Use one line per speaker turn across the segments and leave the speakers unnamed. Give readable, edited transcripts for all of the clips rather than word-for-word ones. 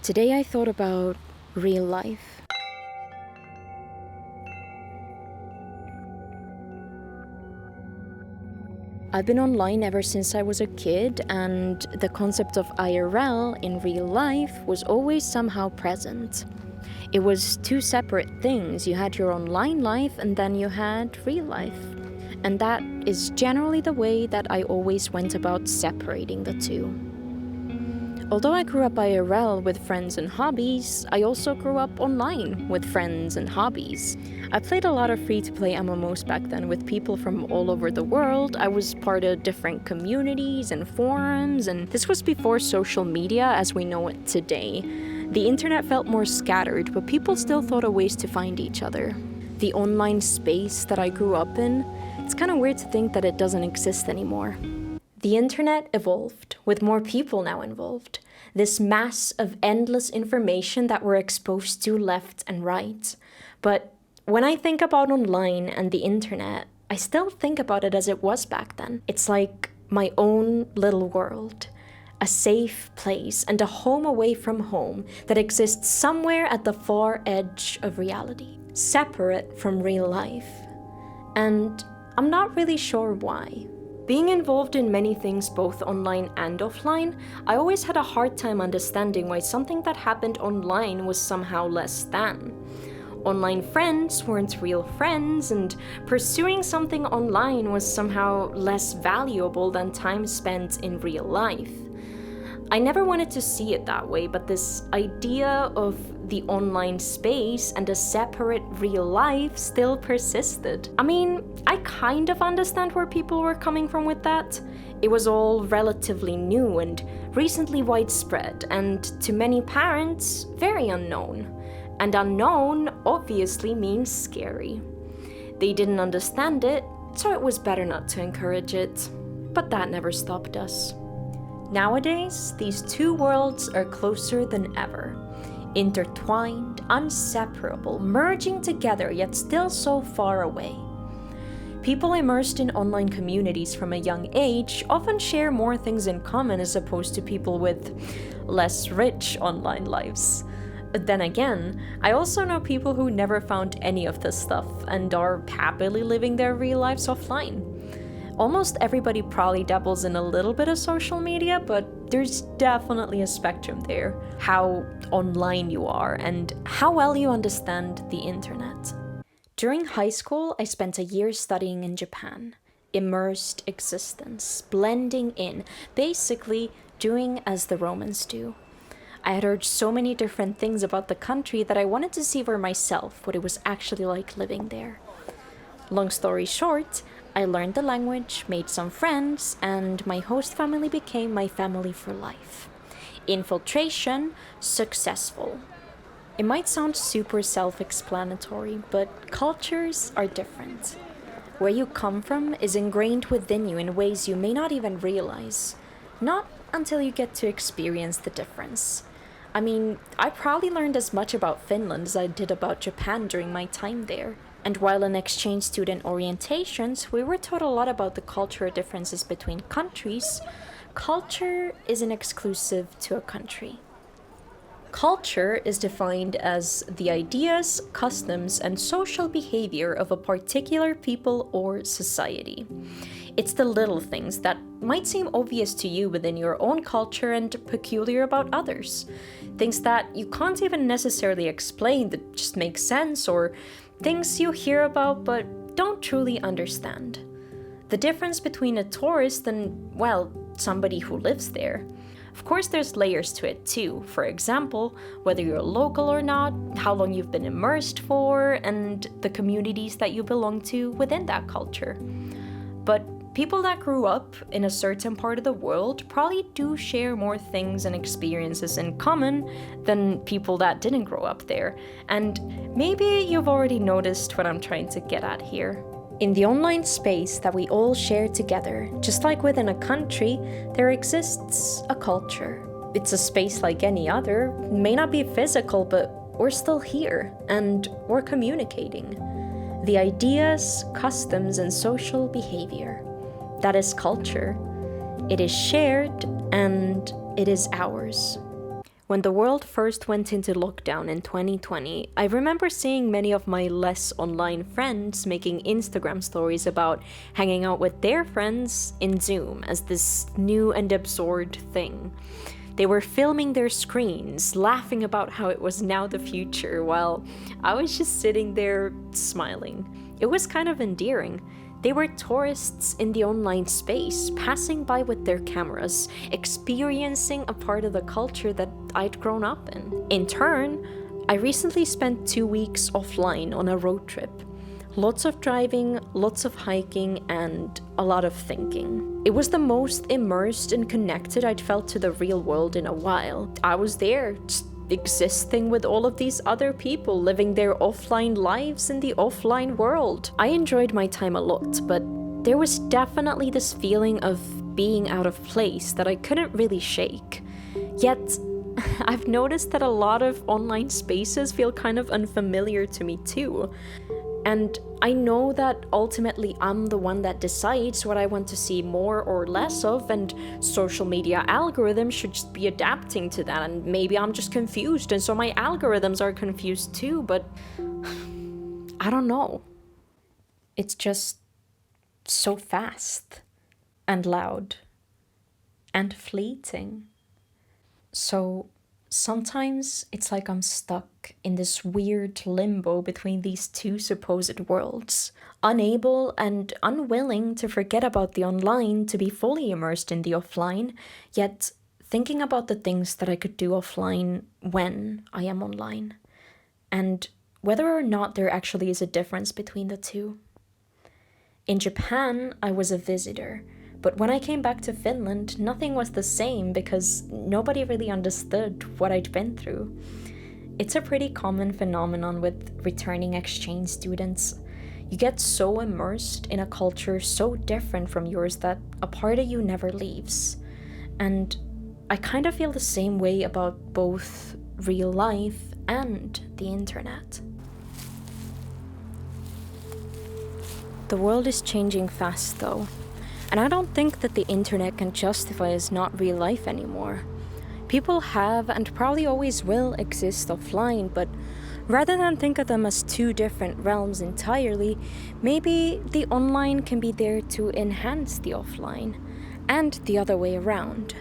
Today I thought about real life. I've been online ever since I was a kid, and the concept of IRL in real life was always somehow present. It was two separate things. You had your online life and then you had real life. And that is generally the way that I always went about separating the two. Although I grew up IRL with friends and hobbies, I also grew up online with friends and hobbies. I played a lot of free-to-play MMOs back then with people from all over the world. I was part of different communities and forums, and this was before social media as we know it today. The internet felt more scattered, but people still thought of ways to find each other. The online space that I grew up in, it's kind of weird to think that it doesn't exist anymore. The internet evolved, with more people now involved. This mass of endless information that we're exposed to left and right. But when I think about online and the internet, I still think about it as it was back then. It's like my own little world. A safe place and a home away from home that exists somewhere at the far edge of reality, separate from real life. And I'm not really sure why. Being involved in many things both online and offline, I always had a hard time understanding why something that happened online was somehow less than. Online friends weren't real friends, and pursuing something online was somehow less valuable than time spent in real life. I never wanted to see it that way, but this idea of the online space and a separate real life still persisted. I mean, I kind of understand where people were coming from with that. It was all relatively new and recently widespread, and to many parents, very unknown. And unknown obviously means scary. They didn't understand it, so it was better not to encourage it. But that never stopped us. Nowadays, these two worlds are closer than ever. Intertwined, inseparable, merging together yet still so far away. People immersed in online communities from a young age often share more things in common as opposed to people with less rich online lives. Then again, I also know people who never found any of this stuff and are happily living their real lives offline. Almost everybody probably dabbles in a little bit of social media, but there's definitely a spectrum there. How online you are and how well you understand the internet. During high school, I spent a year studying in Japan. Immersed existence, blending in, basically doing as the Romans do. I had heard so many different things about the country that I wanted to see for myself what it was actually like living there. Long story short, I learned the language, made some friends, and my host family became my family for life. Infiltration, successful. It might sound super self-explanatory, but cultures are different. Where you come from is ingrained within you in ways you may not even realize. Not until you get to experience the difference. I mean, I probably learned as much about Finland as I did about Japan during my time there. And while in exchange student orientations, we were taught a lot about the cultural differences between countries, culture isn't exclusive to a country. Culture is defined as the ideas, customs, and social behavior of a particular people or society. It's the little things that might seem obvious to you within your own culture and peculiar about others. Things that you can't even necessarily explain that just make sense, or things you hear about but don't truly understand. The difference between a tourist and, well, somebody who lives there. Of course, there's layers to it too. For example, whether you're local or not, how long you've been immersed for, and the communities that you belong to within that culture. But people that grew up in a certain part of the world probably do share more things and experiences in common than people that didn't grow up there. And maybe you've already noticed what I'm trying to get at here. In the online space that we all share together, just like within a country, there exists a culture. It's a space like any other, may not be physical, but we're still here, and we're communicating. The ideas, customs, and social behavior. That is culture. It is shared, and it is ours. When the world first went into lockdown in 2020, I remember seeing many of my less online friends making Instagram stories about hanging out with their friends in Zoom as this new and absurd thing. They were filming their screens, laughing about how it was now the future, while I was just sitting there smiling. It was kind of endearing. They were tourists in the online space, passing by with their cameras, experiencing a part of the culture that I'd grown up in. In turn, I recently spent 2 weeks offline on a road trip. Lots of driving, lots of hiking, and a lot of thinking. It was the most immersed and connected I'd felt to the real world in a while. I was there, just existing with all of these other people living their offline lives in the offline world. I enjoyed my time a lot, but there was definitely this feeling of being out of place that I couldn't really shake. Yet, I've noticed that a lot of online spaces feel kind of unfamiliar to me too. And I know that ultimately I'm the one that decides what I want to see more or less of, and social media algorithms should just be adapting to that, and maybe I'm just confused, and so my algorithms are confused too, but I don't know. It's just so fast, and loud, and fleeting. So sometimes it's like I'm stuck in this weird limbo between these two supposed worlds, unable and unwilling to forget about the online to be fully immersed in the offline, yet thinking about the things that I could do offline when I am online, and whether or not there actually is a difference between the two. In Japan, I was a visitor. But when I came back to Finland, nothing was the same because nobody really understood what I'd been through. It's a pretty common phenomenon with returning exchange students. You get so immersed in a culture so different from yours that a part of you never leaves. And I kind of feel the same way about both real life and the internet. The world is changing fast though. And I don't think that the internet can justify as not real life anymore. People have and probably always will exist offline, but rather than think of them as two different realms entirely, maybe the online can be there to enhance the offline, and the other way around.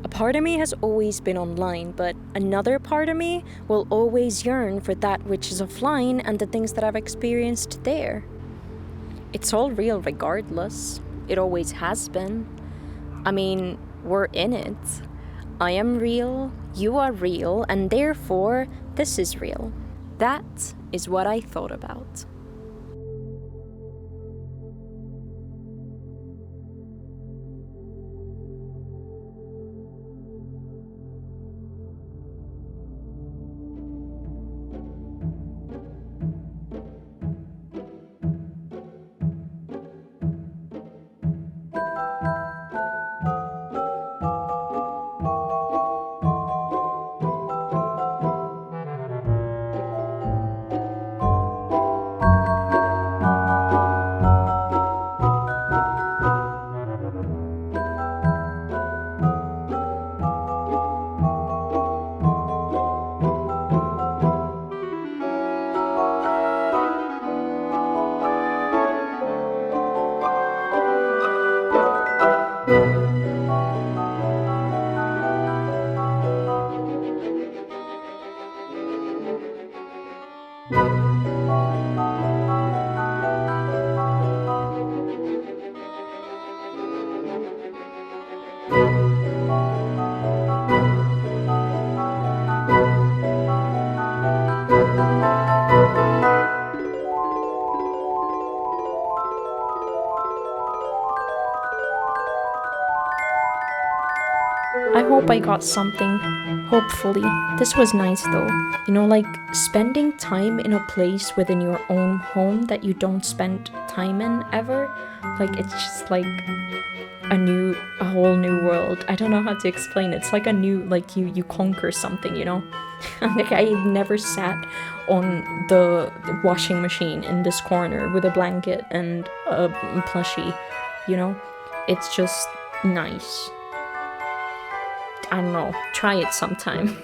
A part of me has always been online, but another part of me will always yearn for that which is offline and the things that I've experienced there. It's all real regardless. It always has been. I mean, we're in it. I am real, you are real, and therefore, this is real. That is what I thought about. I hope I got something. Hopefully. This was nice though. You know, like spending time in a place within your own home that you don't spend time in ever. Like it's just like a whole new world. I don't know how to explain it. It's like a new, like you conquer something, you know? Like I never sat on the washing machine in this corner with a blanket and a plushie, you know? It's just nice. I don't know, try it sometime.